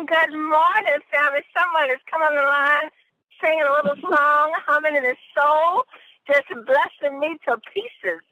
Good morning, family. Someone is coming on the line, singing a little song, humming in his soul, just blessing me to pieces.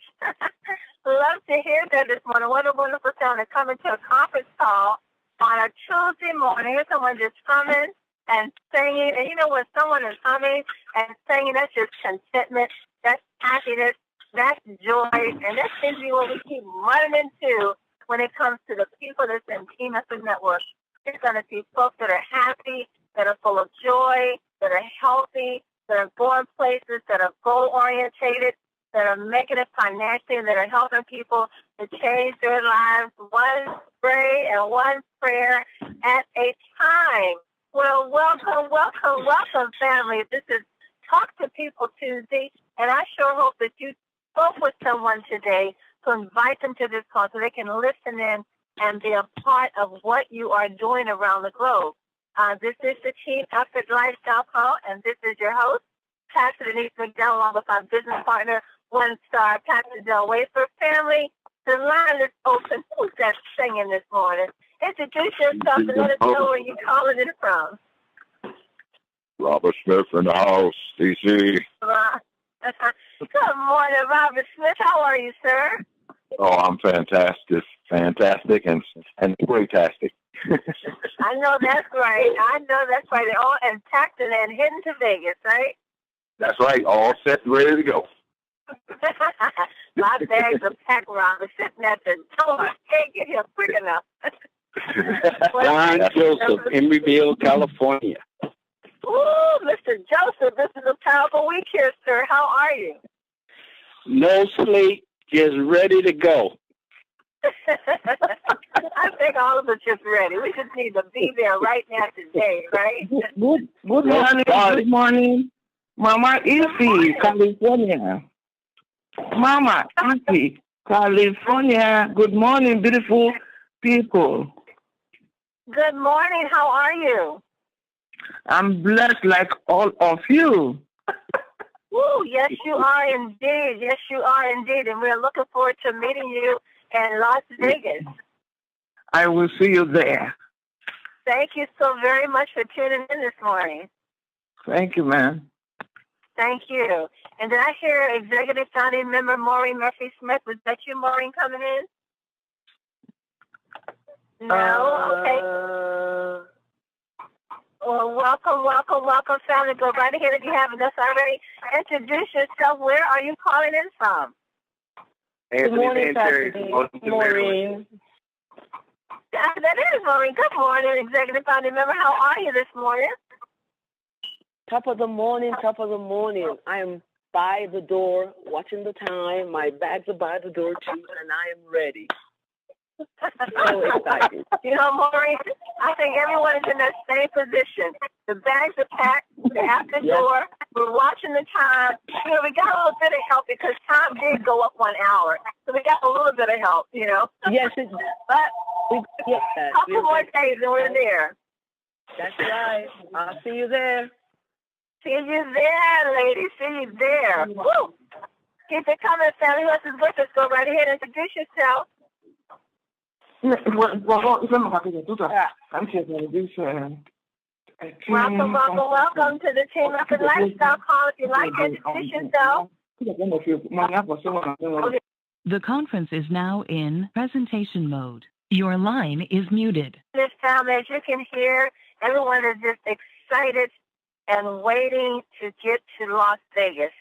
Love to hear that this morning. What a wonderful sound to come into a conference call on a Tuesday morning. Here's someone just humming and singing. And you know, when someone is humming and singing, that's just contentment, that's happiness, that's joy, and that's basically what we keep running into when it comes to the people that's in Team Effort Network. You're going to see folks that are happy, that are full of joy, that are healthy, that are going places, that are goal-orientated, that are making it financially, and that are helping people to change their lives one spray and one prayer at a time. Well, welcome, family. This is Talk to People Tuesday, and I sure hope that you spoke with someone today to invite them to this call so they can listen in and be a part of what you are doing around the globe. This is the Team Effort Lifestyle Call, and this is your host, Pastor Anita, along with our business partner, One Star, Pastor Del Wafer. Family, the line is open. Who's that singing this morning? Introduce yourself and let us know where you're calling it from. Robert Smith in the house, DC. Good morning, Robert Smith. How are you, sir? Oh, I'm fantastic, and great-tastic. I know that's right. They're all intact and heading to Vegas, right? That's right. All set and ready to go. My bags are packed, Robert, sitting at the door. Can't get here quick enough. John Joseph, Emeryville, California. Ooh, Mr. Joseph, this is a powerful week here, sir. How are you? No sleep, just ready to go. I think all of us just ready. We just need to be there right now today, right? Good morning. Mama Ify, California. Mama Ify, California. Good morning, beautiful people. Good morning. How are you? I'm blessed like all of you. Woo, yes, you are indeed. Yes, you are indeed. And we're looking forward to meeting you in Las Vegas. I will see you there. Thank you so very much for tuning in this morning. Thank you, ma'am. Thank you. And did I hear Executive Founding Member Maureen Murphy-Smith? Was that you, Maureen, coming in? No? Okay. Well, welcome, family. Go right ahead if you haven't us already. Introduce yourself. Where are you calling in from? Good morning, Pastor Maureen. That is Maureen. Good morning, Executive Founding Member. How are you this morning? Top of the morning. I am by the door, watching the time. My bags are by the door, too, and I am ready. So excited. You know, Maureen, I think everyone is in that same position. The bags are packed. They're at the door. We're watching the time. You know, we got a little bit of help because time did go up 1 hour. So we got a little bit of help, you know. Yes, it did. But we get that. A couple more days and we're there. That's right. I'll see you there. See you there, lady. See you there. Woo! Keep it coming, family. Who else is with us? Go right ahead and introduce yourself. Welcome to the Team Effort Lifestyle Call. If you like to introduce yourself. The conference is now in presentation mode. Your line is muted. This time, as you can hear, everyone is just excited and waiting to get to Las Vegas.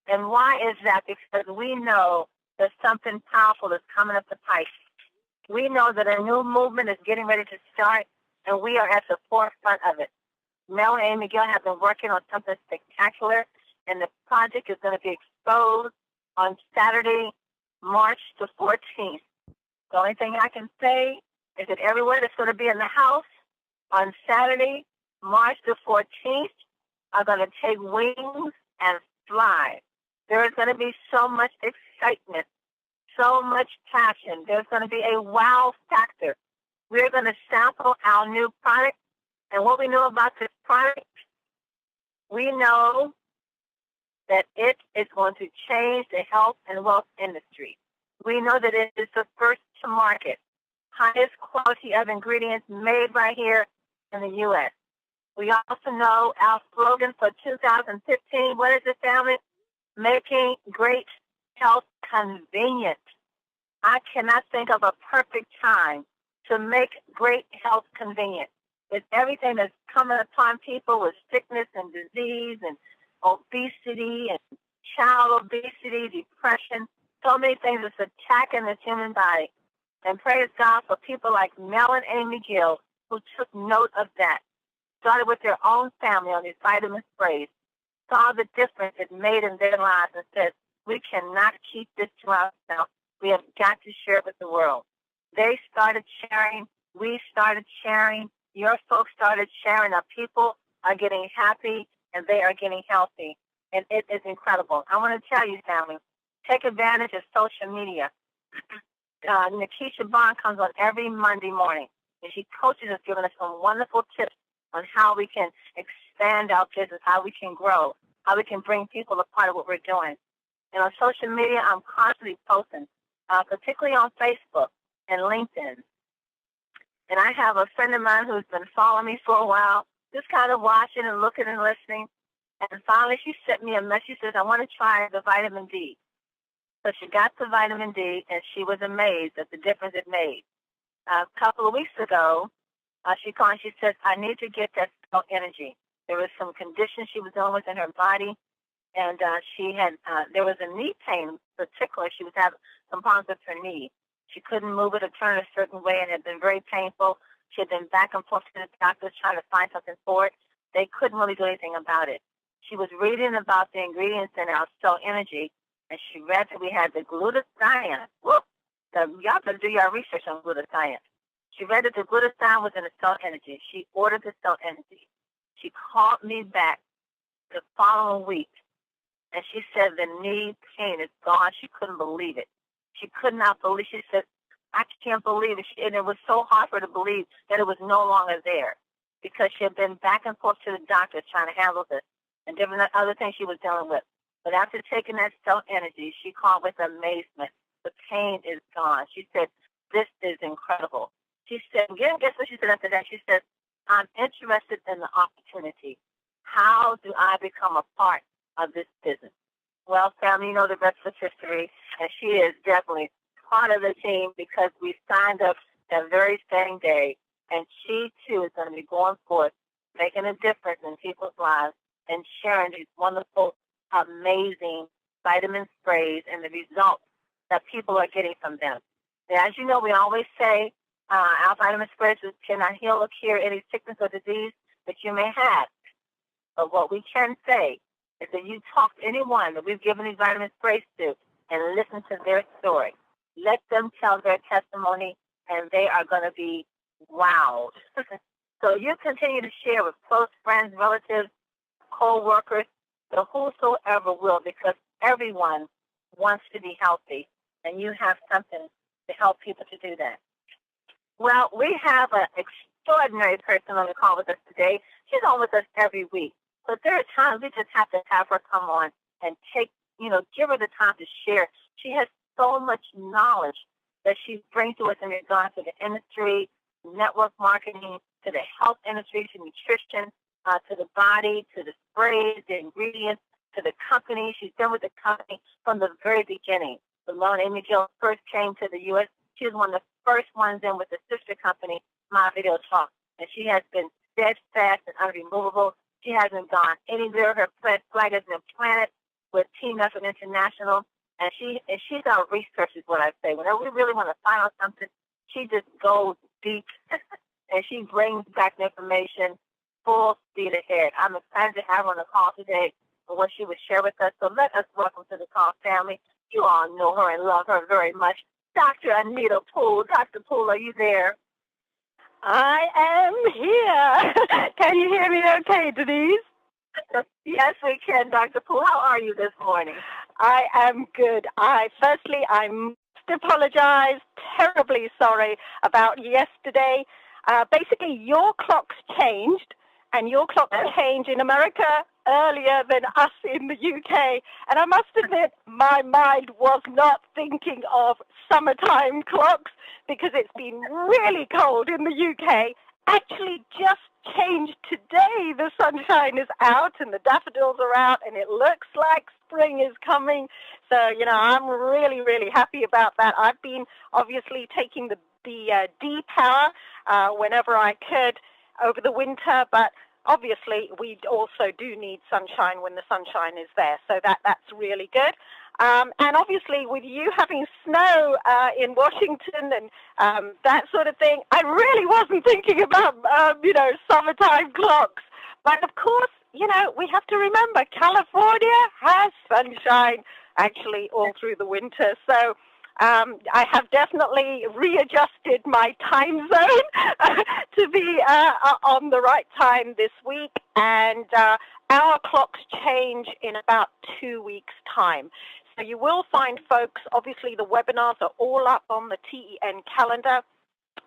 And why is that? Because we know that something powerful is coming up the pipe. We know that a new movement is getting ready to start, and we are at the forefront of it. Mel and Miguel have been working on something spectacular, and the project is going to be exposed on Saturday, March the 14th. The only thing I can say is that everyone that's going to be in the house on Saturday, March the 14th, are going to take wings and fly. There is going to be so much excitement, so much passion. There's going to be a wow factor. We're going to sample our new product. And what we know about this product, we know that it is going to change the health and wealth industry. We know that it is the first to market, highest quality of ingredients made right here in the U.S. We also know our slogan for 2015. What is it, family? Making great health convenient. I cannot think of a perfect time to make great health convenient. With everything that's coming upon people with sickness and disease and obesity and child obesity, depression, so many things that's attacking this human body. And praise God for people like Mel and Amy Gill who took note of that. Started with their own family on these vitamin sprays, saw the difference it made in their lives and said, we cannot keep this to ourselves. We have got to share it with the world. They started sharing. We started sharing. Your folks started sharing. Our people are getting happy and they are getting healthy. And it is incredible. I want to tell you, family, take advantage of social media. Nikisha Bond comes on every Monday morning, and she coaches us, giving us some wonderful tips on how we can expand our business, how we can grow, how we can bring people a part of what we're doing. And on social media, I'm constantly posting, particularly on Facebook and LinkedIn. And I have a friend of mine who's been following me for a while, just kind of watching and looking and listening. And finally, she sent me a message. She says, I want to try the vitamin D. So she got the vitamin D, and she was amazed at the difference it made. A couple of weeks ago, she called and she said, I need to get that cell energy. There was some condition she was dealing with in her body, and she had there was a knee pain in particular. She was having some problems with her knee. She couldn't move it or turn it a certain way, and it had been very painful. She had been back and forth to the doctors trying to find something for it. They couldn't really do anything about it. She was reading about the ingredients in our cell energy, and she read that we had the glutathione. Whoop! Y'all better do your research on glutathione. She read that the glutathione was in the cell energy. She ordered the cell energy. She called me back the following week, and she said the knee pain is gone. She couldn't believe it. She could not believe. She said, I can't believe it. And it was so hard for her to believe that it was no longer there because she had been back and forth to the doctor trying to handle this and different other things she was dealing with. But after taking that cell energy, she called with amazement. The pain is gone. She said, this is incredible. She said, guess what she said after that? She said, I'm interested in the opportunity. How do I become a part of this business? Well, family, you know the rest is history, and she is definitely part of the team because we signed up that very same day, and she, too, is going to be going forth, making a difference in people's lives and sharing these wonderful, amazing vitamin sprays and the results that people are getting from them. Now, as you know, we always say our vitamin sprays cannot heal or cure any sickness or disease that you may have. But what we can say is that you talk to anyone that we've given these vitamin sprays to and listen to their story. Let them tell their testimony, and they are going to be wowed. So you continue to share with close friends, relatives, co-workers, the whosoever will, because everyone wants to be healthy, and you have something to help people to do that. Well, we have an extraordinary person on the call with us today. She's on with us every week. But there are times we just have to have her come on and give her the time to share. She has so much knowledge that she brings to us in regards to the industry, network marketing, to the health industry, to nutrition, to the body, to the sprays, the ingredients, to the company. She's been with the company from the very beginning. When Amy Jill first came to the U.S., she was one of the first ones in with the sister company, My Video Talk. And she has been steadfast and unremovable. She hasn't gone anywhere. Her flag has been planted with Team Effort International. And she's our research is what I say. Whenever we really want to find out something, she just goes deep and she brings back the information full speed ahead. I'm excited to have her on the call today for what she would share with us. So let us welcome to the call, family. You all know her and love her very much. Dr. Anita Poole. Dr. Poole, are you there? I am here. Can you hear me okay, Denise? Yes, we can, Dr. Poole. How are you this morning? I am good. I must apologize. Terribly sorry about yesterday. Basically, your clocks changed, and your clocks change in America earlier than us in the UK. And I must admit, my mind was not thinking of summertime clocks because it's been really cold in the UK. Actually, just day the sunshine is out and the daffodils are out and it looks like spring is coming. So, you know, I'm really, really happy about that. I've been obviously taking the D power whenever I could over the winter, but obviously we also do need sunshine when the sunshine is there. So that's really good. And obviously with you having snow in Washington and that sort of thing, I really wasn't thinking about, you know, summertime clocks. But of course, you know, we have to remember California has sunshine actually all through the winter. So I have definitely readjusted my time zone to be on the right time this week. And our clocks change in about 2 weeks' time. So you will find, folks, obviously the webinars are all up on the TEN calendar.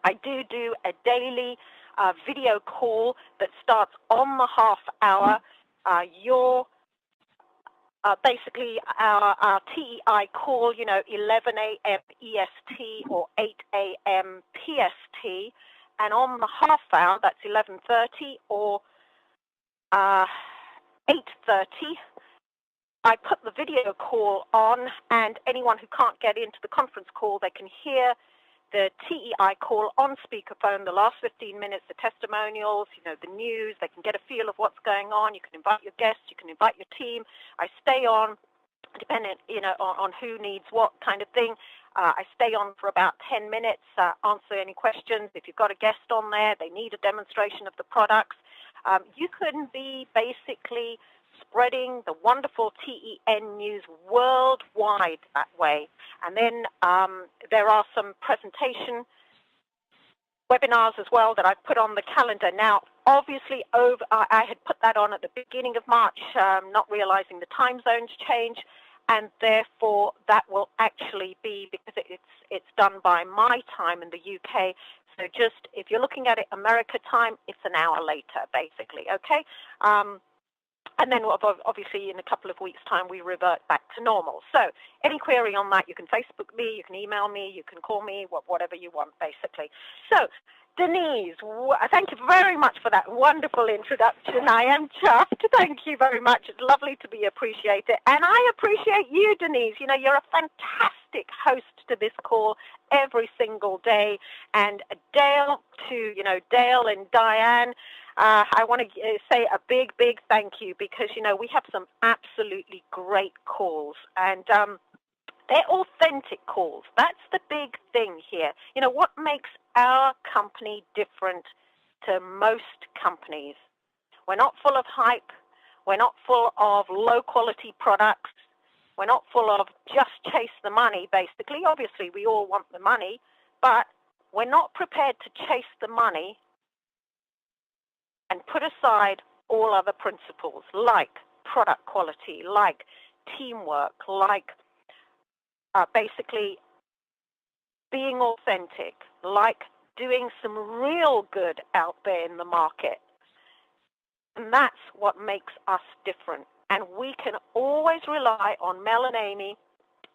I do a daily video call that starts on the half hour. Basically our TEI call, you know, 11 a.m. EST or 8 a.m. PST. And on the half hour, that's 11:30 or 8:30, I put the video call on, and anyone who can't get into the conference call, they can hear the TEI call on speakerphone, the last 15 minutes, the testimonials, you know, the news. They can get a feel of what's going on. You can invite your guests. You can invite your team. I stay on, depending, you know, on who needs what kind of thing. I stay on for about 10 minutes, answer any questions. If you've got a guest on there, they need a demonstration of the products. You can be basically spreading the wonderful TEN news worldwide that way. And then there are some presentation webinars as well that I've put on the calendar. Now, obviously, I had put that on at the beginning of March, not realizing the time zones change, and therefore that will actually be, because it's done by my time in the UK, so just if you're looking at it America time, it's an hour later, basically, okay? And then obviously in a couple of weeks' time, we revert back to normal. So any query on that, you can Facebook me, you can email me, you can call me, whatever you want, basically. So Denise, thank you very much for that wonderful introduction. I am chuffed. Thank you very much. It's lovely to be appreciated. And I appreciate you, Denise. You know, you're a fantastic host to this call every single day. And Dale, Dale and Diane, I want to say a big, big thank you, because, you know, we have some absolutely great calls. And they're authentic calls. That's the big thing here. You know, what makes our company different to most companies? We're not full of hype. We're not full of low-quality products. We're not full of just chase the money, basically. Obviously, we all want the money, but we're not prepared to chase the money and put aside all other principles, like product quality, like teamwork, like basically being authentic, like doing some real good out there in the market. And that's what makes us different. And we can always rely on Mel and Amy,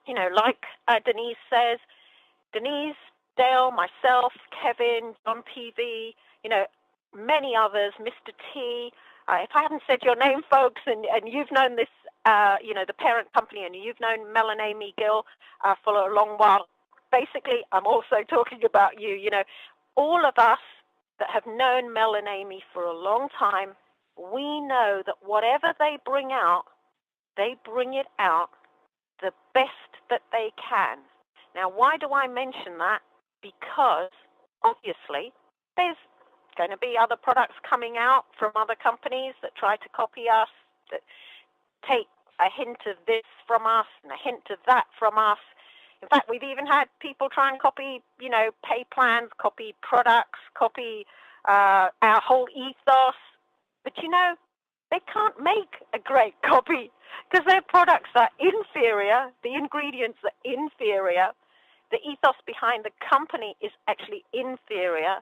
you know, like Denise says, Denise, Dale, myself, Kevin, John PV, you know, many others, Mr. T. If I haven't said your name, folks, and you've known this, you know, the parent company, and you've known Mel and Amy Gill for a long while, basically, I'm also talking about you. You know, all of us that have known Mel and Amy for a long time, we know that whatever they bring out, they bring it out the best that they can. Now, why do I mention that? Because, obviously, there's going to be other products coming out from other companies that try to copy us, that take a hint of this from us and a hint of that from us. In fact, we've even had people try and copy, you know, pay plans, copy products, copy our whole ethos. But, you know, they can't make a great copy because their products are inferior. The ingredients are inferior. The ethos behind the company is actually inferior.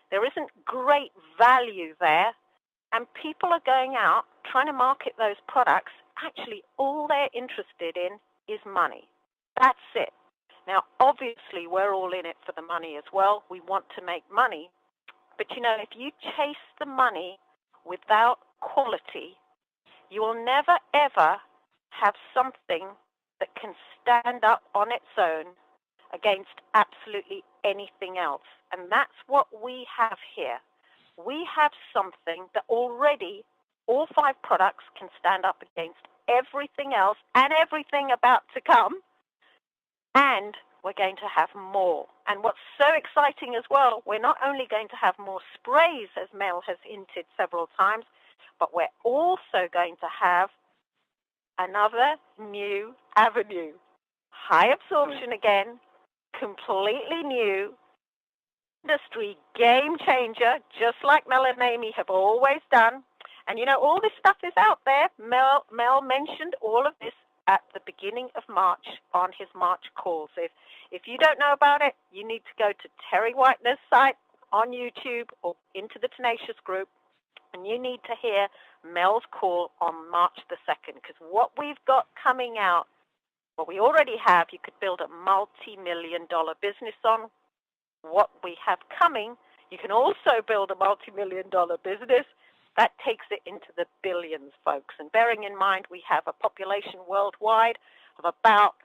There isn't great value there. And people are going out trying to market those products. Actually, all they're interested in is money. That's it. Now, obviously, we're all in it for the money as well. We want to make money. But, you know, if you chase the money without quality, you will never, ever have something that can stand up on its own against absolutely anything else. And that's what we have here. We have something that already, all 5 products can stand up against everything else and everything about to come. And we're going to have more. And what's so exciting as well, we're not only going to have more sprays, as Mel has hinted several times, but we're also going to have another new avenue. High absorption again, completely new, industry game changer, just like Mel and Amy have always done. And, you know, all this stuff is out there. Mel mentioned all of this at the beginning of March on his March calls. If you don't know about it, you need to go to Terry Whitener's site on YouTube or into the Tenacious group, and you need to hear Mel's call on March the 2nd, because what we've got coming out, what we already have, you could build a multi-million-dollar business on. What we have coming, you can also build a multi-million-dollar business. That takes it into the billions, folks. And bearing in mind, we have a population worldwide of about,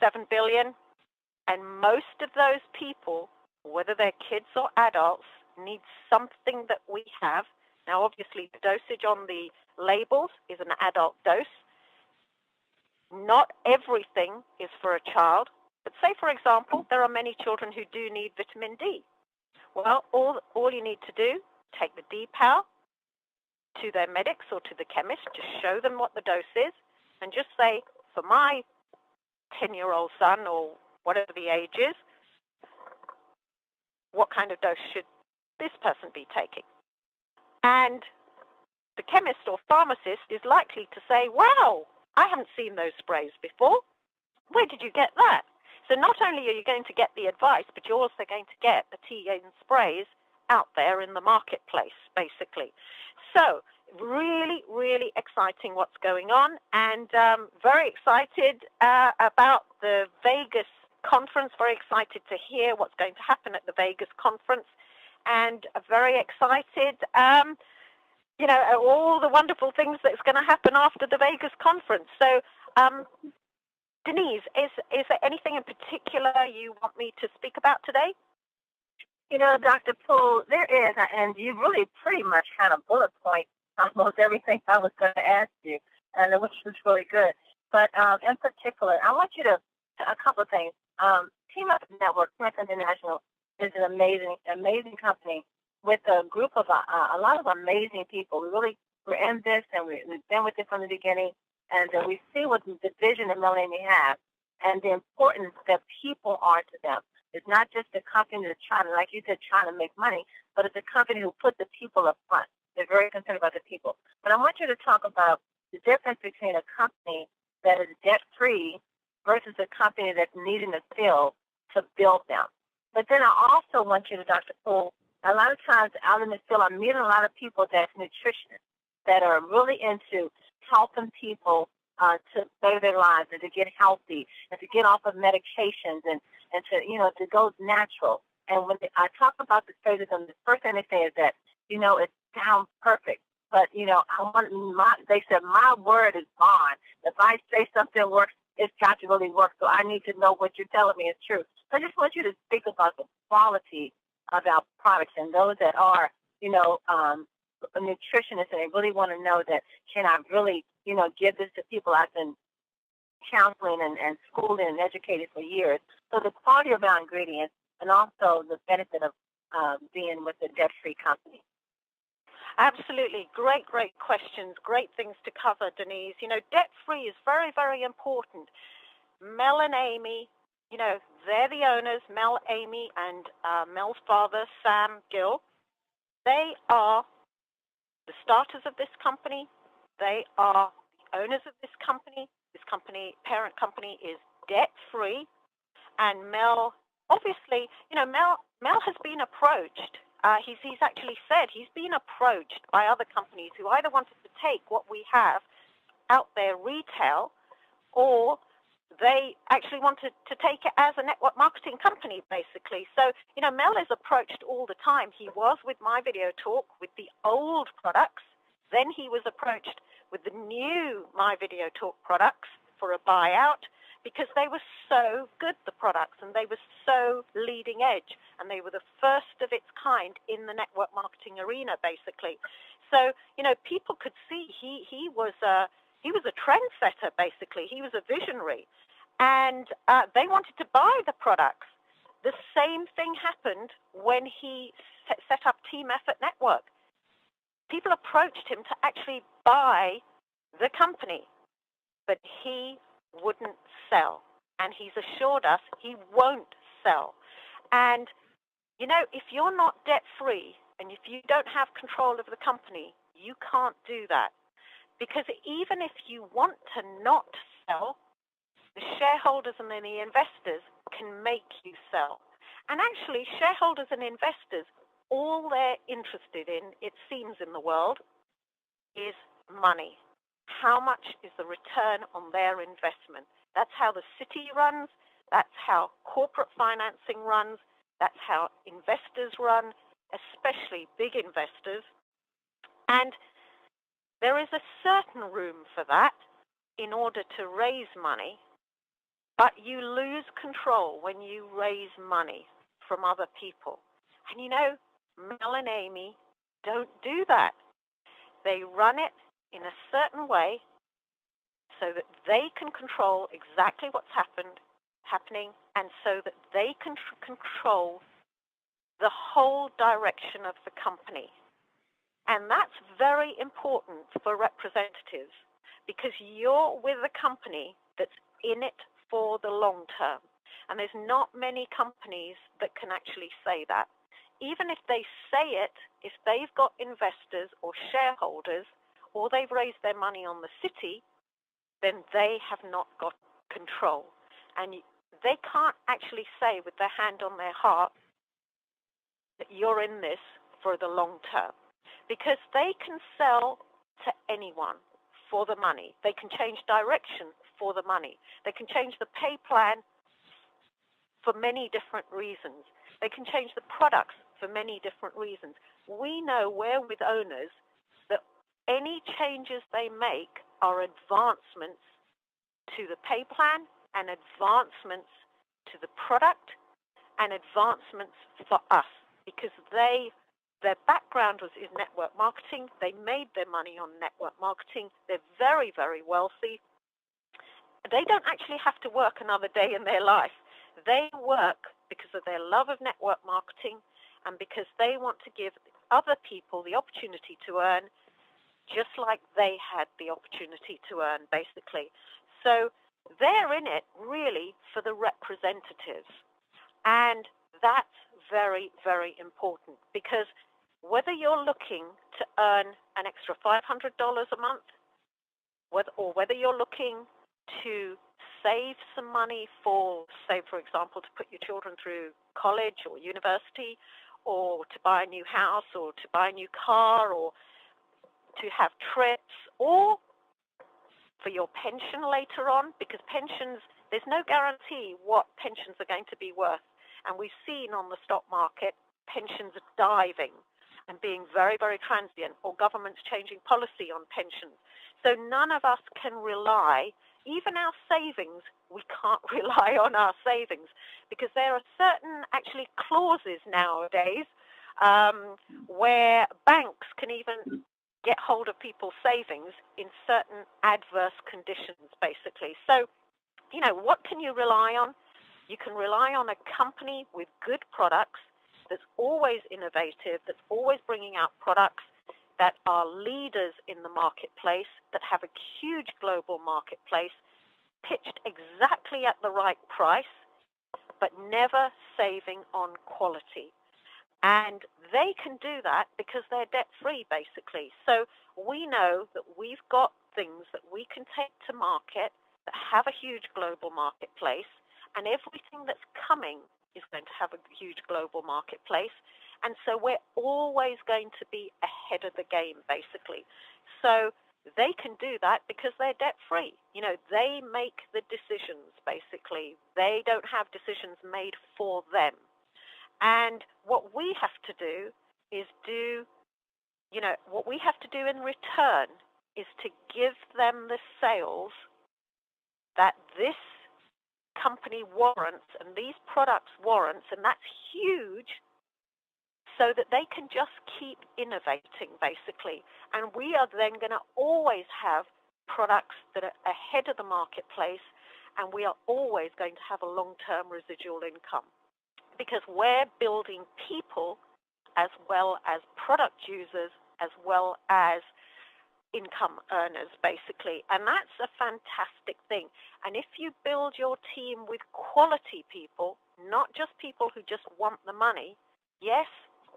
7 billion. And most of those people, whether they're kids or adults, need something that we have. Now, obviously, the dosage on the labels is an adult dose. Not everything is for a child. But say, for example, there are many children who do need vitamin D. Well, all you need to do, take the D-Power to their medics or to the chemist to show them what the dose is, and just say, for my 10-year-old son or whatever the age is, what kind of dose should this person be taking? And the chemist or pharmacist is likely to say, wow, I haven't seen those sprays before. Where did you get that? So not only are you going to get the advice, but you're also going to get the tea and sprays out there in the marketplace, basically. So really, really exciting what's going on, and very excited about the Vegas conference, very excited to hear what's going to happen at the Vegas conference, and very excited, all the wonderful things that's going to happen after the Vegas conference. So, Denise, is there anything in particular you want me to speak about today? Dr. Poole, there is, and you really pretty much kind of bullet point almost everything I was going to ask you, and which was really good. But in particular, I want you to, a couple of things. Team Up Network, Smith International, is an amazing company with a group of a lot of amazing people. We're in this, and we've been with it from the beginning, and we see what the vision that Melanie has and the importance that people are to them. It's not just a company that's trying to, like you said, trying to make money, but it's a company who put the people up front. They're very concerned about the people. But I want you to talk about the difference between a company that is debt-free versus a company that's needing a field to build them. But then I also want you to, Dr. Poole, a lot of times out in the field, I'm meeting a lot of people that's nutritionists that are really into helping people to better their lives and to get healthy and to get off of medications and to go natural. And when I talk about the phrases, the first thing they say is that, it sounds perfect. But, they said, my word is bond. If I say something works, it's got to really work. So I need to know what you're telling me is true. So I just want you to speak about the quality of our products and those that are, nutritionists and they really want to know that, can I really, give this to people I've been counseling and schooling and educated for years. So the quality of our ingredients and also the benefit of being with a debt-free company. Absolutely. Great questions. Great things to cover, Denise. Debt-free is very, very important. Mel and Amy, they're the owners, Mel, Amy, and Mel's father, Sam Gill. They are the starters of this company. They are the owners of this company. This company, parent company, is debt-free. And Mel, obviously, Mel has been approached. He's actually said he's been approached by other companies who either wanted to take what we have out there retail or they actually wanted to take it as a network marketing company, basically. So, Mel is approached all the time. He was with My Video Talk with the old products. Then he was approached with the new My Video Talk products for a buyout because they were so good, the products, and they were so leading edge, and they were the first of its kind in the network marketing arena, basically. So, people could see he was a trendsetter, basically. He was a visionary. And they wanted to buy the products. The same thing happened when he set up Team Effort Network. People approached him to actually buy the company, but he wouldn't sell. And he's assured us he won't sell. And, if you're not debt-free and if you don't have control of the company, you can't do that. Because even if you want to not sell, the shareholders and then the investors can make you sell. And actually, shareholders and investors, all they're interested in, it seems in the world, is money. How much is the return on their investment? That's how the city runs. That's how corporate financing runs. That's how investors run, especially big investors. And there is a certain room for that in order to raise money, but you lose control when you raise money from other people. And Mel and Amy don't do that. They run it in a certain way so that they can control exactly what's happening, and so that they can control the whole direction of the company. And that's very important for representatives, because you're with a company that's in it for the long term. And there's not many companies that can actually say that. Even if they say it, if they've got investors or shareholders, or they've raised their money on the city, then they have not got control. And they can't actually say with their hand on their heart that you're in this for the long term. Because they can sell to anyone for the money. They can change direction for the money. They can change the pay plan for many different reasons. They can change the products for many different reasons. We know we're with owners that any changes they make are advancements to the pay plan and advancements to the product and advancements for us, because their background was in network marketing. They made their money on network marketing. They're very, very wealthy. They don't actually have to work another day in their life. They work because of their love of network marketing and because they want to give other people the opportunity to earn just like they had the opportunity to earn, basically. So they're in it really for the representatives. And that's very, very important, because whether you're looking to earn an extra $500 a month, or whether you're looking to save some money for, say, for example, to put your children through college or university, or to buy a new house, or to buy a new car, or to have trips, or for your pension later on, because pensions, there's no guarantee what pensions are going to be worth. And we've seen on the stock market pensions diving and being very, very transient, or governments changing policy on pensions. So none of us can rely, even our savings, we can't rely on our savings, because there are certain actually clauses nowadays where banks can even get hold of people's savings in certain adverse conditions, basically. So, what can you rely on? You can rely on a company with good products, that's always innovative, that's always bringing out products that are leaders in the marketplace, that have a huge global marketplace, pitched exactly at the right price, but never saving on quality. And they can do that because they're debt-free, basically. So we know that we've got things that we can take to market that have a huge global marketplace, and everything that's coming is going to have a huge global marketplace. And so we're always going to be ahead of the game, basically. So they can do that because they're debt-free. You know, they make the decisions, basically. They don't have decisions made for them. And what we have to do is what we have to do in return is to give them the sales that this company warrants and these products warrants, and that's huge, so that they can just keep innovating, basically. And we are then going to always have products that are ahead of the marketplace, and we are always going to have a long-term residual income, because we're building people as well as product users as well as income earners, basically. And that's a fantastic thing. And if you build your team with quality people, not just people who just want the money, yes,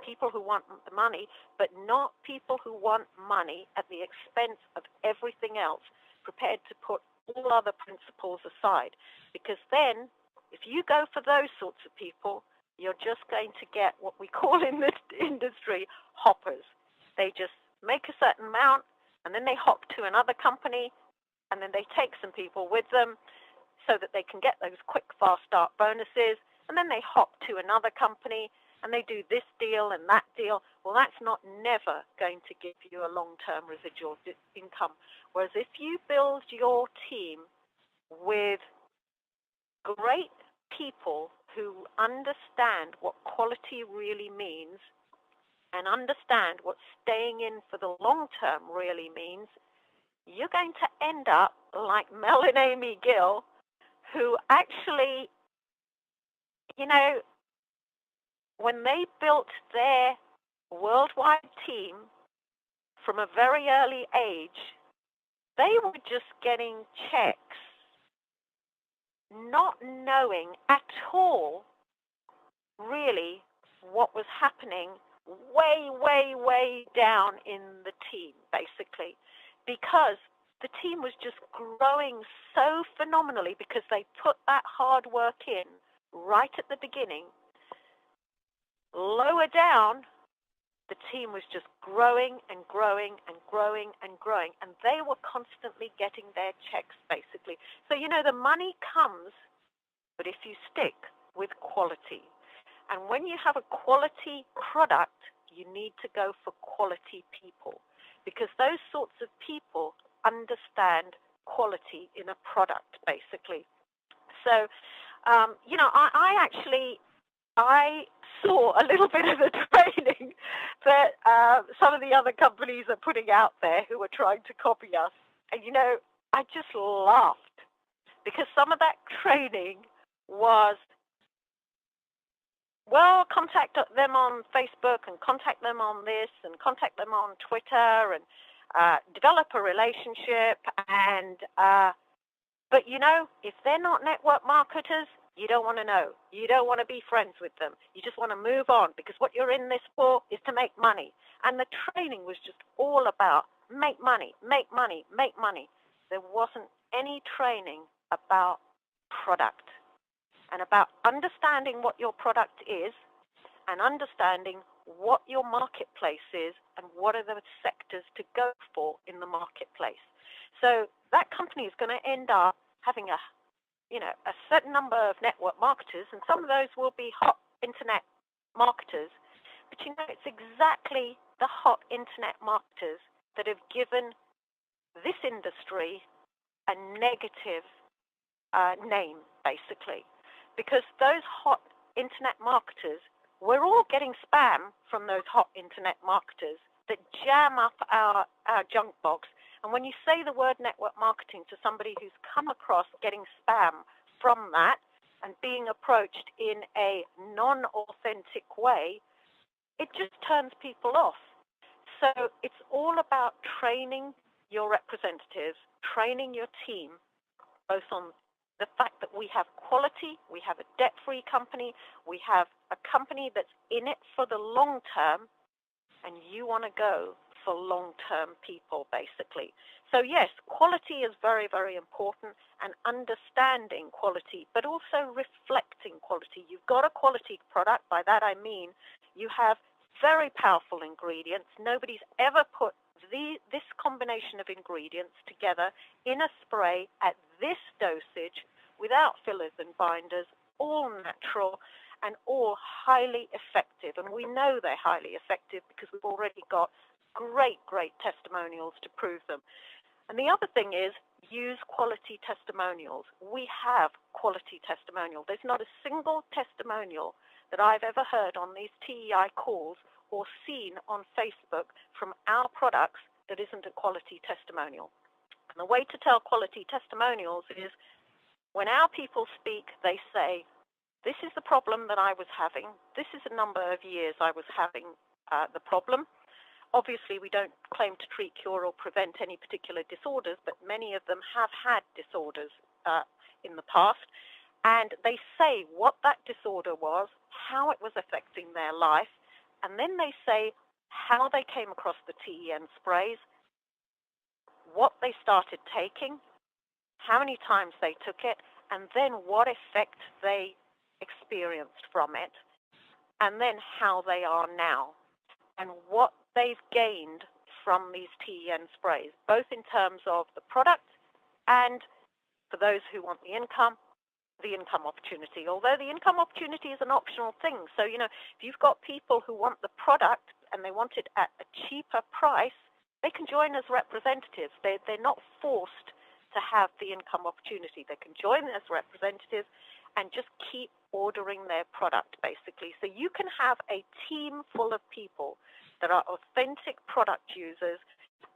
people who want the money, but not people who want money at the expense of everything else, prepared to put all other principles aside. Because then, if you go for those sorts of people, you're just going to get what we call in this industry hoppers. They just make a certain amount, and then they hop to another company, and then they take some people with them so that they can get those quick, fast start bonuses, and then they hop to another company, and they do this deal and that deal. Well, that's never going to give you a long-term residual income. Whereas if you build your team with great people who understand what quality really means and understand what staying in for the long term really means, you're going to end up like Mel and Amy Gill, who actually, when they built their worldwide team from a very early age, they were just getting checks, not knowing at all really what was happening way, way, way down in the team, basically, because the team was just growing so phenomenally because they put that hard work in right at the beginning. Lower down, the team was just growing and growing and growing and growing, and they were constantly getting their checks, basically. So, the money comes, but if you stick with quality. And when you have a quality product, you need to go for quality people, because those sorts of people understand quality in a product, basically. So, I saw a little bit of the training that some of the other companies are putting out there who are trying to copy us. And, I just laughed, because some of that training was, well, contact them on Facebook and contact them on this and contact them on Twitter and develop a relationship. And but, if they're not network marketers, you don't want to know. You don't want to be friends with them. You just want to move on, because what you're in this for is to make money. And the training was just all about make money, make money, make money. There wasn't any training about product and about understanding what your product is and understanding what your marketplace is and what are the sectors to go for in the marketplace. So that company is going to end up having a certain number of network marketers, and some of those will be hot internet marketers. But it's exactly the hot internet marketers that have given this industry a negative name, basically. Because those hot internet marketers, we're all getting spam from those hot internet marketers that jam up our junk box. And when you say the word network marketing to somebody who's come across getting spam from that and being approached in a non-authentic way, it just turns people off. So it's all about training your representatives, training your team, both on the fact that we have quality, we have a debt-free company, we have a company that's in it for the long term, and you want to go for long-term people, basically. So yes, quality is very, very important, and understanding quality, but also reflecting quality. You've got a quality product. By that I mean you have very powerful ingredients. Nobody's ever put this combination of ingredients together in a spray at this dosage without fillers and binders, all natural and all highly effective. And we know they're highly effective because we've already got great testimonials to prove them. And the other thing is, use quality testimonials. We have quality testimonials. There's not a single testimonial that I've ever heard on these TEI calls or seen on Facebook from our products that isn't a quality testimonial. And the way to tell quality testimonials is when our people speak, they say, this is the problem that I was having. This is the number of years I was having the problem. Obviously, we don't claim to treat, cure, or prevent any particular disorders, but many of them have had disorders in the past. And they say what that disorder was, how it was affecting their life, and then they say how they came across the TEN sprays, what they started taking, how many times they took it, and then what effect they experienced from it, and then how they are now, and what they've gained from these TEN sprays, both in terms of the product and, for those who want the income opportunity. Although the income opportunity is an optional thing. So, if you've got people who want the product and they want it at a cheaper price, they can join as representatives. They're not forced to have the income opportunity. They can join as representatives and just keep ordering their product, basically. So you can have a team full of people that are authentic product users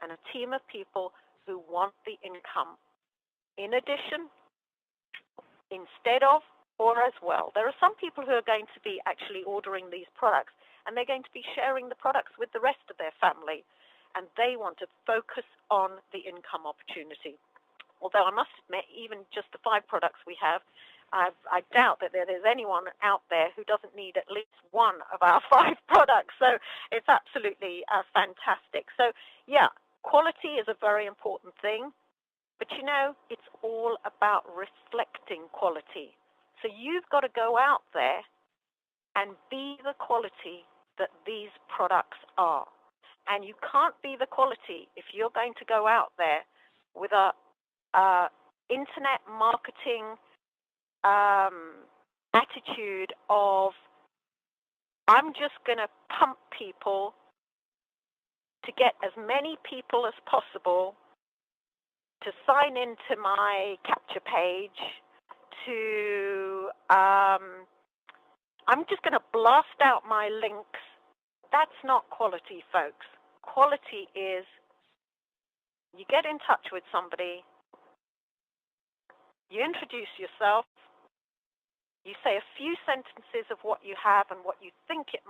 and a team of people who want the income. In addition, instead of, or as well. There are some people who are going to be actually ordering these products, and they're going to be sharing the products with the rest of their family, and they want to focus on the income opportunity. Although I must admit, even just the 5 products we have, I doubt that there's anyone out there who doesn't need at least one of our 5 products. So it's absolutely fantastic. So yeah, quality is a very important thing. But it's all about reflecting quality. So you've got to go out there and be the quality that these products are. And you can't be the quality if you're going to go out there with a internet marketing attitude of, I'm just going to pump people to get as many people as possible to sign into my capture page, to I'm just going to blast out my links. That's not quality, folks. Quality is you get in touch with somebody, you introduce yourself, you say a few sentences of what you have and what you think it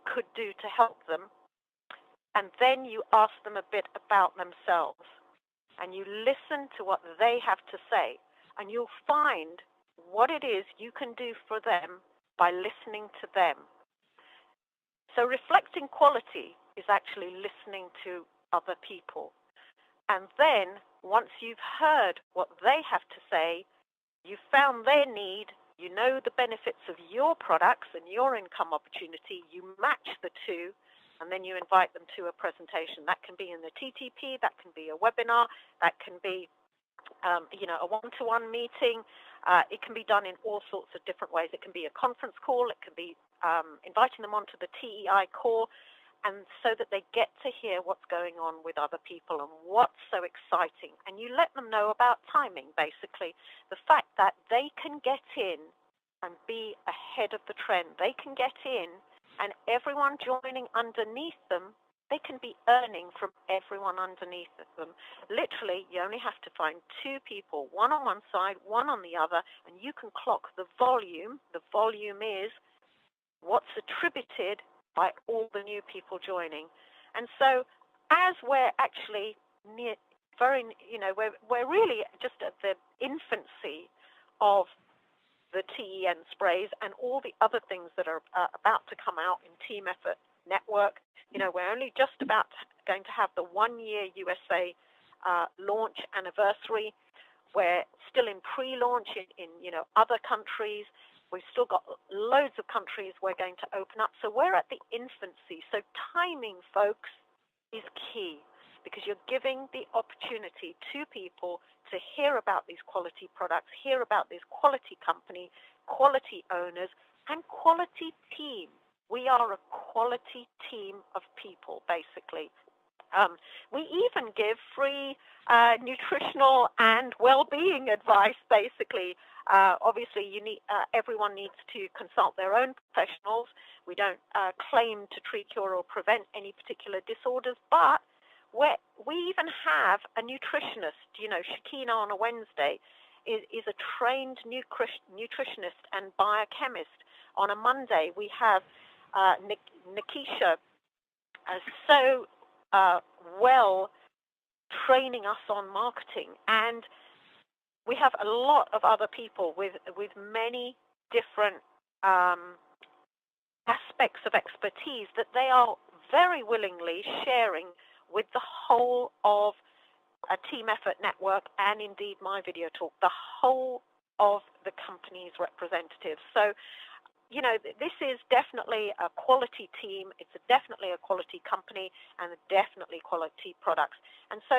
could do to help them, and then you ask them a bit about themselves. And you listen to what they have to say, and you'll find what it is you can do for them by listening to them. So reflecting quality is actually listening to other people. And then, once you've heard what they have to say, you've found their need, you know the benefits of your products and your income opportunity, you match the two, and then you invite them to a presentation. That can be in the TTP, that can be a webinar, that can be a one-to-one meeting. It can be done in all sorts of different ways. It can be a conference call, it can be inviting them onto the TEI core, and so that they get to hear what's going on with other people and what's so exciting. And you let them know about timing, basically. The fact that they can get in and be ahead of the trend. They can get in, and everyone joining underneath them, they can be earning from everyone underneath them. Literally, you only have to find 2 people, one on one side, one on the other, and you can clock the volume. The volume is what's attributed by all the new people joining. And so as we're actually we're really just at the infancy of the TEN sprays and all the other things that are about to come out in Team Effort Network. We're only just about going to have the 1-year USA launch anniversary. We're still in pre-launch in other countries. We've still got loads of countries we're going to open up. So we're at the infancy. So timing, folks, is key, because you're giving the opportunity to people to hear about these quality products, hear about this quality company, quality owners, and quality team. We are a quality team of people, basically. We even give free nutritional and well-being advice, basically. Obviously, everyone needs to consult their own professionals. We don't claim to treat, cure, or prevent any particular disorders, but we even have a nutritionist. Shakina on a Wednesday is a trained nutritionist and biochemist. On a Monday, we have Nikisha, so well training us on marketing, and we have a lot of other people with many different aspects of expertise that they are very willingly sharing with the whole of a Team Effort Network and indeed my video talk, the whole of the company's representatives. So, this is definitely a quality team. It's definitely a quality company and definitely quality products. And so,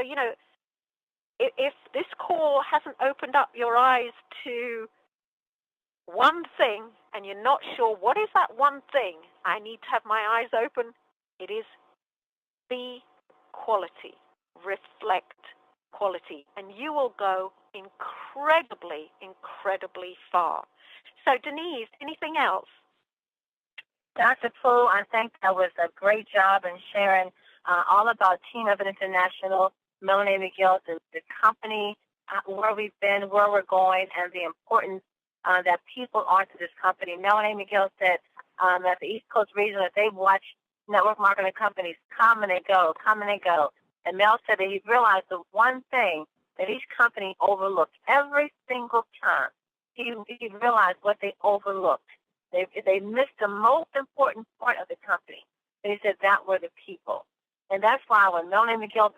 if this call hasn't opened up your eyes to one thing and you're not sure what is that one thing, I need to have my eyes open. It is be quality, reflect quality, and you will go incredibly, incredibly far. So, Denise, anything else? Dr. Poole, I think that was a great job in sharing all about Team Effort International, Melanie McGill, the company, where we've been, where we're going, and the importance that people are to this company. Melanie McGill said at the East Coast region that they've watched network marketing companies come and they go, come and they go. And Mel said that he realized the one thing that each company overlooked every single time. He realized what they overlooked. They missed the most important part of the company. And he said that were the people. And that's why when Melanie McGill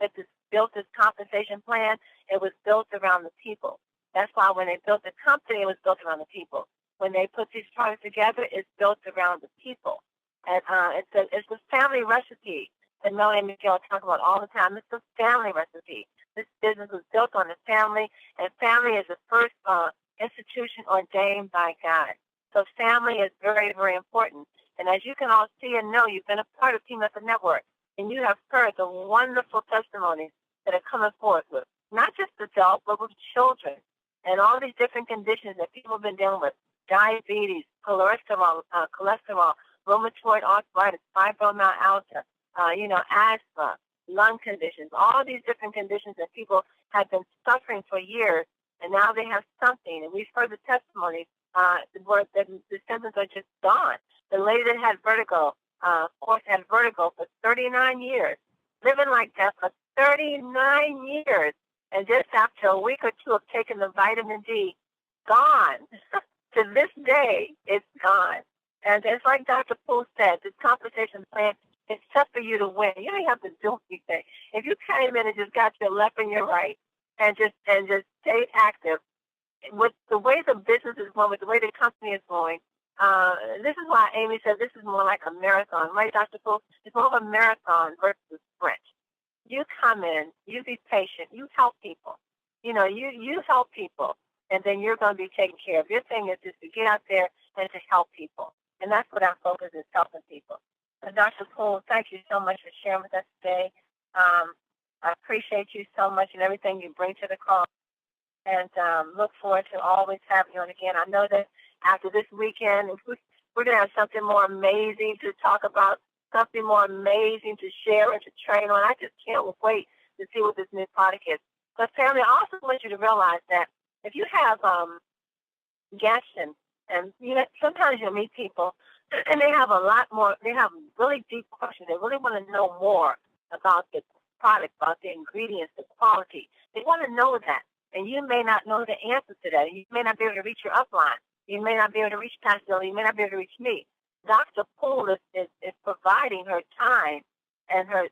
built this compensation plan, it was built around the people. That's why when they built the company, it was built around the people. When they put these products together, it's built around the people. And it's a family recipe that Melanie McGill talks about all the time. It's a family recipe. This business was built on the family, and family is the first institution ordained by God. So family is very, very important. And as you can all see and know, you've been a part of Team Effort Network, and you have heard the wonderful testimonies that are coming forth with not just adults, but with children, and all these different conditions that people have been dealing with: diabetes, cholesterol, rheumatoid arthritis, fibromyalgia, asthma, lung conditions, all these different conditions that people have been suffering for years, and now they have something. And we've heard the testimonies where the symptoms are just gone. The lady that had vertigo, of course, had vertigo for 39 years, living like that for 39 years. And just after a week or two of taking the vitamin D, gone. To this day, it's gone. And it's like Dr. Poole said, this compensation plan is set for you to win. You don't have to do anything. If you came in and just got your left and your right and just stayed active, with the way the business is going, with the way the company is going, this is why Amy said this is more like a marathon, right, Dr. Poole? It's more of a marathon versus a sprint. You come in, you be patient, you help people. You help people, and then you're going to be taken care of. Your thing is just to get out there and to help people. And that's what our focus is, helping people. So Dr. Poole, thank you so much for sharing with us today. I appreciate you so much and everything you bring to the call. And look forward to always having you on again. I know that after this weekend, we're going to have something more amazing to talk about, something more amazing to share and to train on. I just can't wait to see what this new product is. But family, I also want you to realize that if you have guests and sometimes you'll meet people and they have a lot more, they have really deep questions. They really want to know more about the product, about the ingredients, the quality. They want to know that. And you may not know the answer to that. You may not be able to reach your upline. You may not be able to reach Pastor Bill. You may not be able to reach me. Dr. Poole is providing her time and her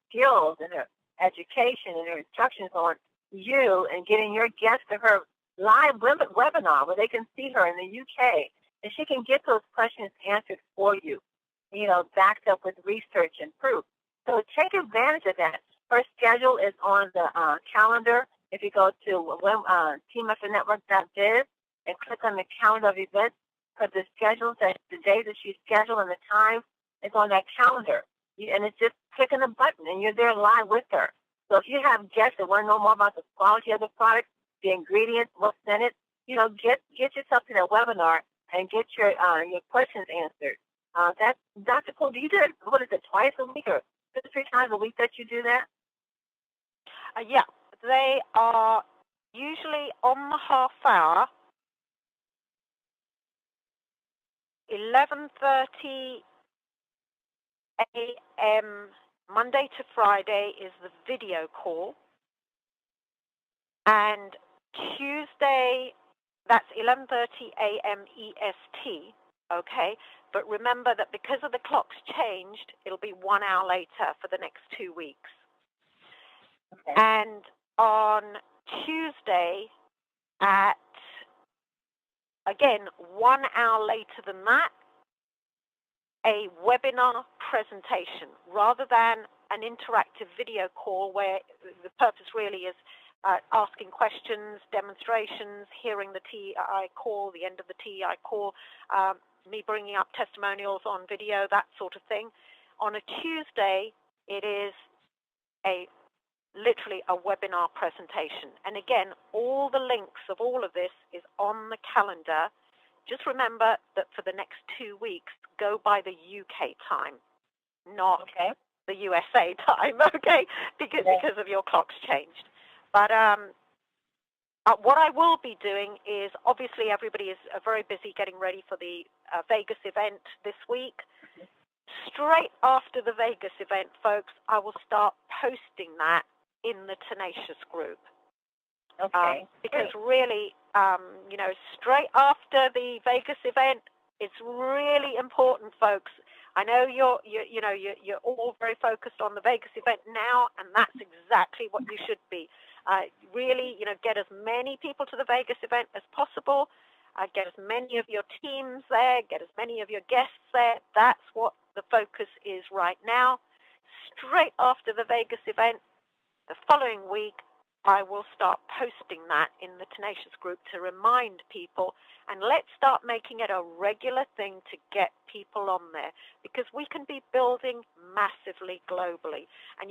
skills and her education and her instructions on you and getting your guests to her live webinar where they can see her in the UK, and she can get those questions answered for you, backed up with research and proof. So take on the calendar. If you go to teameffernetwork.biz and click on the calendar of events, put the schedules, the day that she's scheduled and the time is on that calendar. And it's just clicking a button, and you're there live with her. So if you have guests that want to know more about the quality of the product, the ingredients, what's in it, get yourself to that webinar and get your questions answered. That's Dr. Poole. Do you do it? What is it? Twice a week or 2 to 3 times a week that you do that? Yeah, they are usually on the half hour. 11:30 a.m. Monday to Friday is the video call, and Tuesday, that's 11:30 a.m. EST, okay? But remember that because of the clocks changed, it'll be 1 hour later for the next 2 weeks. Okay. And on Tuesday at, again, 1 hour later than that, a webinar presentation rather than an interactive video call where the purpose really is asking questions, demonstrations, hearing the TI call, the end of the TI call, me bringing up testimonials on video, that sort of thing. On a Tuesday, it is literally a webinar presentation. And again, all the links of all of this is on the calendar. Just remember that for the next 2 weeks, go by the UK time, not the USA time, okay? Because of your clocks changed. But what I will be doing is, obviously everybody is very busy getting ready for the Vegas event this week. Straight after the Vegas event, folks, I will start posting that in the Tenacious group. Okay. Because really, straight after the Vegas event, it's really important, folks. I know you're all very focused on the Vegas event now, and that's exactly what you should be. Really, get as many people to the Vegas event as possible. Get as many of your teams there. Get as many of your guests there. That's what the focus is right now. Straight after the Vegas event, the following week, I will start posting that in the Tenacious group to remind people, and let's start making it a regular thing to get people on there, because we can be building massively globally. And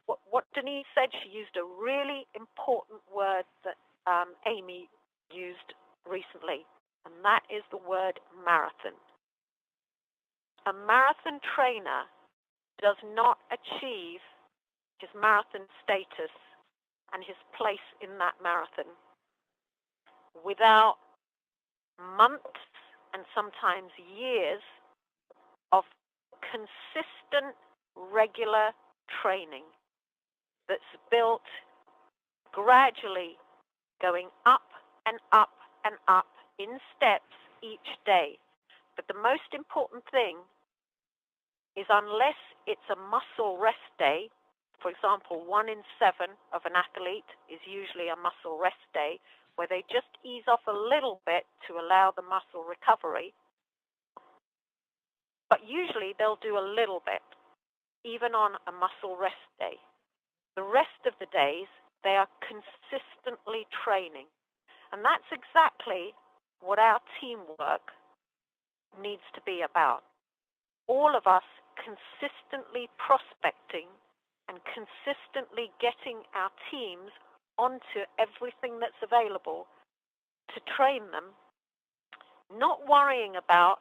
what Denise said, she used a really important word that Amy used recently, and that is the word marathon. A marathon trainer does not achieve his marathon status and his place in that marathon without months and sometimes years of consistent, regular training that's built gradually, going up and up and up in steps each day. But the most important thing is, unless it's a muscle rest day, for example, 1 in 7 of an athlete is usually a muscle rest day, where they just ease off a little bit to allow the muscle recovery. But usually they'll do a little bit, even on a muscle rest day. The rest of the days, they are consistently training. And that's exactly what our teamwork needs to be about. All of us consistently prospecting and consistently getting our teams onto everything that's available to train them, not worrying about,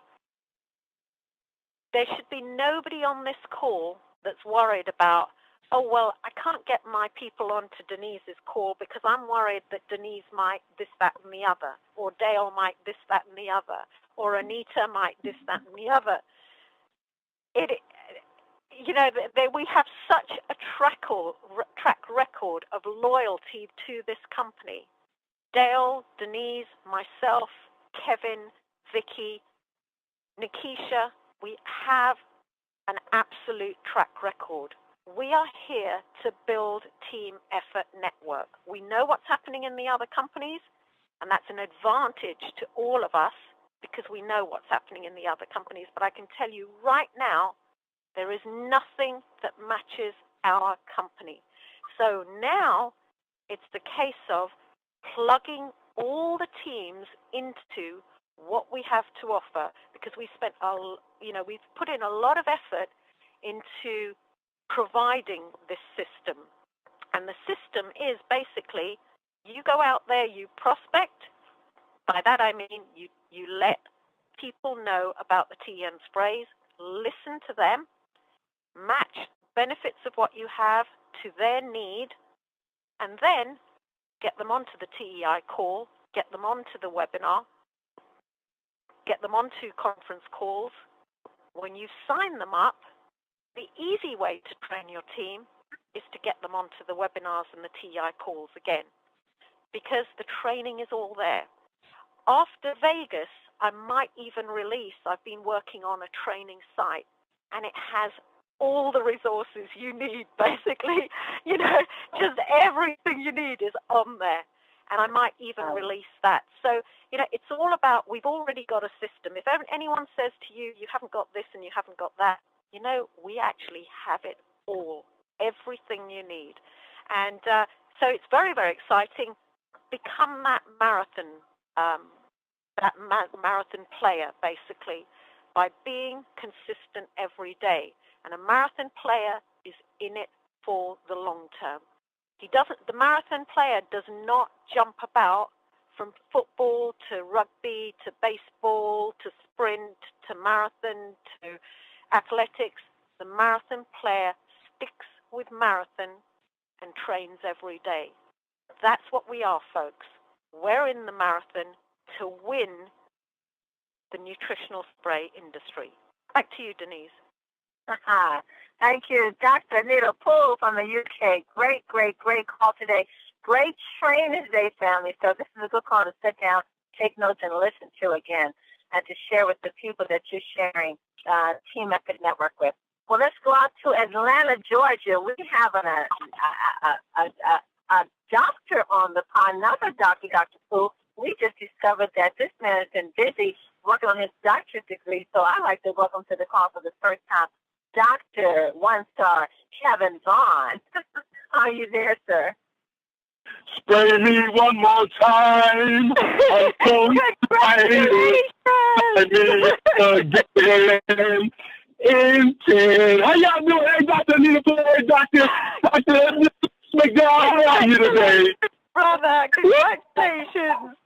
there should be nobody on this call that's worried about, oh, well, I can't get my people onto Denise's call because I'm worried that Denise might this, that, and the other, or Dale might this, that, and the other, or Anita might this, that, and the other. We have such a track record of loyalty to this company. Dale, Denise, myself, Kevin, Vicky, Nikisha, we have an absolute track record. We are here to build team effort network. We know what's happening in the other companies, and that's an advantage to all of us because we know what's happening in the other companies. But I can tell you right now, there is nothing that matches our company. So now it's the case of plugging all the teams into what we have to offer, because we spent we've put in a lot of effort into providing this system. And the system is basically, you go out there, you prospect. By that I mean you let people know about the TEN sprays, listen to them, match benefits of what you have to their need, and then get them onto the TEI call, get them onto the webinar, get them onto conference calls. When you sign them up, the easy way to train your team is to get them onto the webinars and the TEI calls again, because the training is all there. After Vegas, I might even release, I've been working on a training site, and it has all the resources you need, basically. Just everything you need is on there. And I might even release that. So, it's all about, we've already got a system. If anyone says to you, you haven't got this and you haven't got that, we actually have it all, everything you need. And so it's very, very exciting. Become that marathon player, basically, by being consistent every day. And a marathon player is in it for the long term. The marathon player does not jump about from football to rugby to baseball to sprint to marathon to athletics. The marathon player sticks with marathon and trains every day. That's what we are, folks. We're in the marathon to win the nutritional spray industry. Back to you, Denise. Thank you, Dr. Anita Poole from the UK. Great, great, great call today. Great training today, family. So this is a good call to sit down, take notes, and listen to again, and to share with the people that you're sharing Team Epic Network with. Well, let's go out to Atlanta, Georgia. We have a doctor on the pod, another doctor, Dr. Poole. We just discovered that this man has been busy working on his doctorate degree, so I'd like to welcome to the call for the first time Dr. One-Star Kevin Vaughn. Are you there, sir? Spray me one more time. I'm so excited. Again. In 10. How y'all doing? Hey, Dr. Anita Poole, Dr. McDonald, how are you today? Brother, congratulations.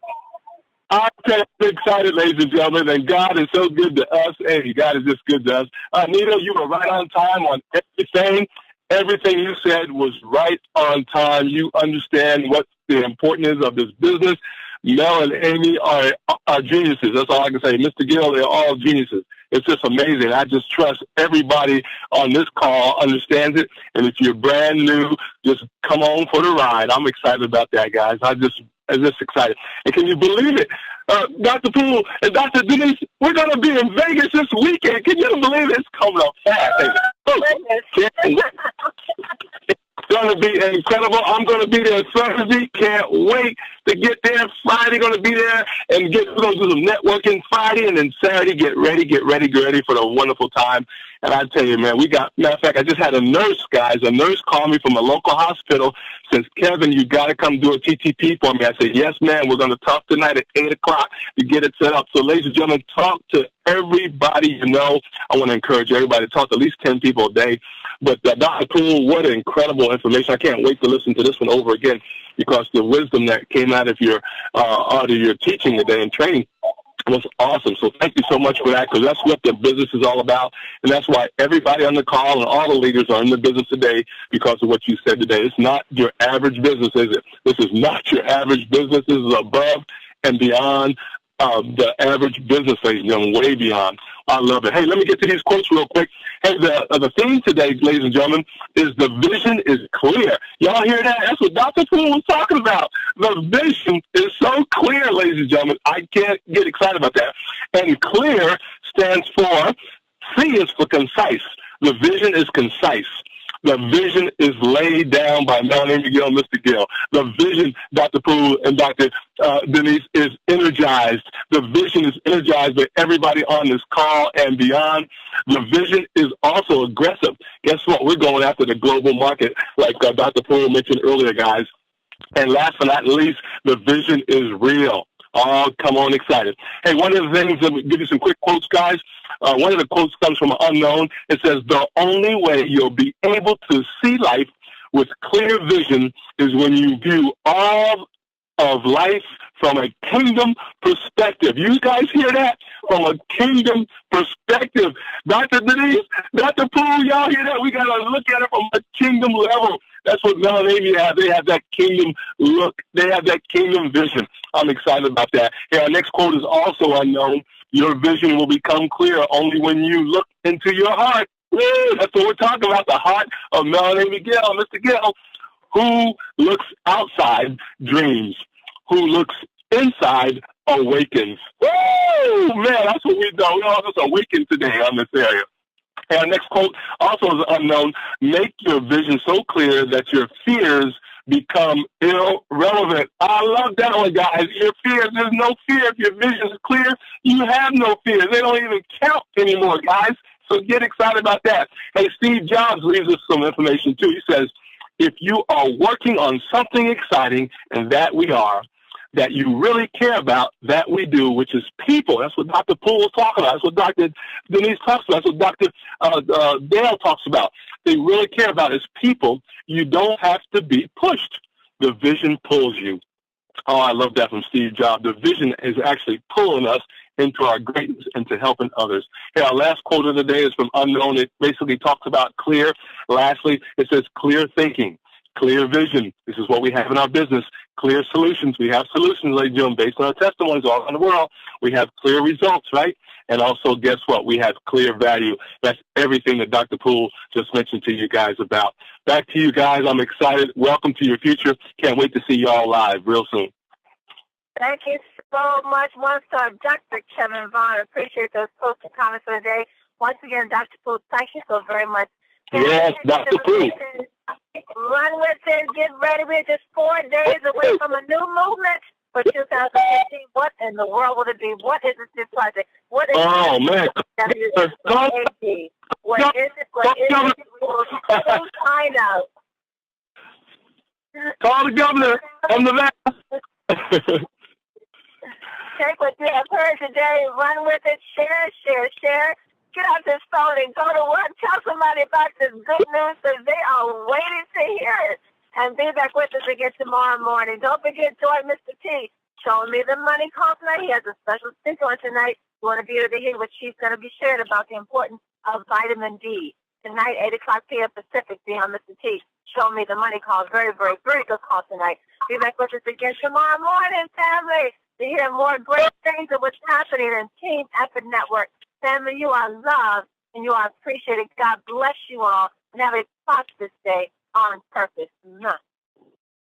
I'm excited, ladies and gentlemen, and God is so good to us. Hey, God is just good to us. Anita, you were right on time on everything. Everything you said was right on time. You understand what the importance is of this business. Mel and Amy are geniuses. That's all I can say. Mr. Gill, they're all geniuses. It's just amazing. I just trust everybody on this call understands it. And if you're brand new, just come on for the ride. I'm excited about that, guys. I'm just excited. And can you believe it? Dr. Poole and Dr. Denise, we're going to be in Vegas this weekend. Can you believe it? It's coming up fast. It's going to be incredible. I'm going to be there Thursday. Can't wait to get there. Friday, going to be there. And we're going to do some networking Friday. And then Saturday, get ready for the wonderful time. And I tell you, man, matter of fact, I just had a nurse call me from a local hospital. Says, Kevin, you got to come do a TTP for me. I said, yes, man, we're going to talk tonight at 8 o'clock to get it set up. So, ladies and gentlemen, talk to everybody you know. I want to encourage everybody to talk to at least 10 people a day. But Dr. Poole, what incredible information. I can't wait to listen to this one over again, because the wisdom that came out of your teaching today and training was awesome. So thank you so much for that, because that's what the business is all about. And that's why everybody on the call and all the leaders are in the business today, because of what you said today. It's not your average business, is it? This is not your average business. This is above and beyond the average business, ladies and gentlemen, way beyond. I love it. Hey, let me get to these quotes real quick. Hey, the theme today, ladies and gentlemen, is the vision is clear. Y'all hear that? That's what Dr. Poole was talking about. The vision is so clear, ladies and gentlemen. I can't get excited about that. And clear stands for, C is for concise. The vision is concise. The vision is laid down by Melanie Miguel, Mr. Gill. The vision, Dr. Poole and Dr. Denise, is energized. The vision is energized by everybody on this call and beyond. The vision is also aggressive. Guess what? We're going after the global market, like Dr. Poole mentioned earlier, guys. And last but not least, the vision is real. Oh, come on, excited. Hey, one of the things, let me give you some quick quotes, guys. One of the quotes comes from an unknown. It says, the only way you'll be able to see life with clear vision is when you view all of life from a kingdom perspective. You guys hear that? From a kingdom perspective. Dr. Denise, Dr. Poole, y'all hear that? We got to look at it from a kingdom level. That's what Melanie has. They have that kingdom look. They have that kingdom vision. I'm excited about that. Hey, our next quote is also unknown. Your vision will become clear only when you look into your heart. Woo, that's what we're talking about, the heart of Melanie Miguel, Mr. Gill. Who looks outside dreams. Who looks inside awakens. Woo, man, that's what we do. We all just awaken today on this area. And our next quote also is unknown. Make your vision so clear that your fears become irrelevant. I love that one, guys. Your fears, there's no fear. If your vision is clear, you have no fears. They don't even count anymore, guys. So get excited about that. Hey, Steve Jobs leaves us some information, too. He says, if you are working on something exciting, and that we are, that you really care about, that we do, which is people. That's what Dr. Poole was talking about. That's what Dr. Denise talks about. That's what Dr. Dale talks about. They really care about is people. You don't have to be pushed. The vision pulls you. Oh, I love that from Steve Jobs. The vision is actually pulling us into our greatness, into helping others. Hey, our last quote of the day is from Unknown. It basically talks about clear. Lastly, it says clear thinking. Clear vision. This is what we have in our business. Clear solutions. We have solutions, ladies and gentlemen, based on our testimonies all around the world. We have clear results, right? And also, guess what? We have clear value. That's everything that Dr. Poole just mentioned to you guys about. Back to you guys. I'm excited. Welcome to your future. Can't wait to see you all live real soon. Thank you so much. One star, Dr. Kevin Vaughn. Appreciate those posts and comments for the day. Once again, Dr. Poole, thank you so very much. Yes, Dr. Poole. Run with it. Get ready. We're just 4 days away from a new movement for 2015. What in the world will it be? What is this new project? What is oh, man. What is it? What is it? We will soon find out. Call the governor on the back. Take what you have heard today. Run with it. Share. Get out this phone and go to work. Tell somebody about this good news because they are waiting to hear it. And be back with us again tomorrow morning. Don't forget, join Mr. T. Showing me the money call tonight. He has a special stick on tonight. You want to be able to hear what she's going to be sharing about the importance of vitamin D. Tonight, 8 o'clock p.m. Pacific, be on Mr. T. Show me the money call. Very, very, very good call tonight. Be back with us again tomorrow morning, family, to hear more great things of what's happening in Team Effort Network. Family, you are loved and you are appreciated. God bless you all and have a prosperous day on purpose.